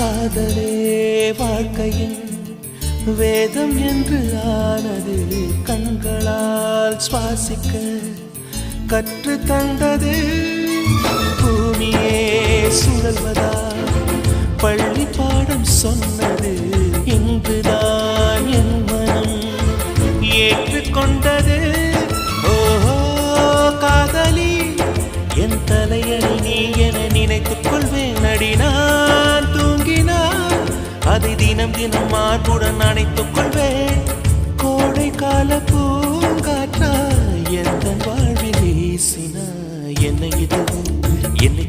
காதலே வாழ்க்கையின் வேதம் என்று ஆனது கண்களால் சுவாசிக்க கற்று தந்தது பூமியே சுழல்வதா பள்ளி பாடம் சொன்னது இன்றுதான் என் மனம் ஏற்றுக்கொண்டது ஓஹோ காதலி என் தலையணி நீ என நினைத்துக் கொள்வேன் அடி நான் தூங்கினான் அதை தினம் தினம் மார்புடன் அணைத்துக் கொள்வேன் கோடை கால பூங்காற்றா எந்த வாழ்வில் வீசினா என்னை இதுவும் என்னை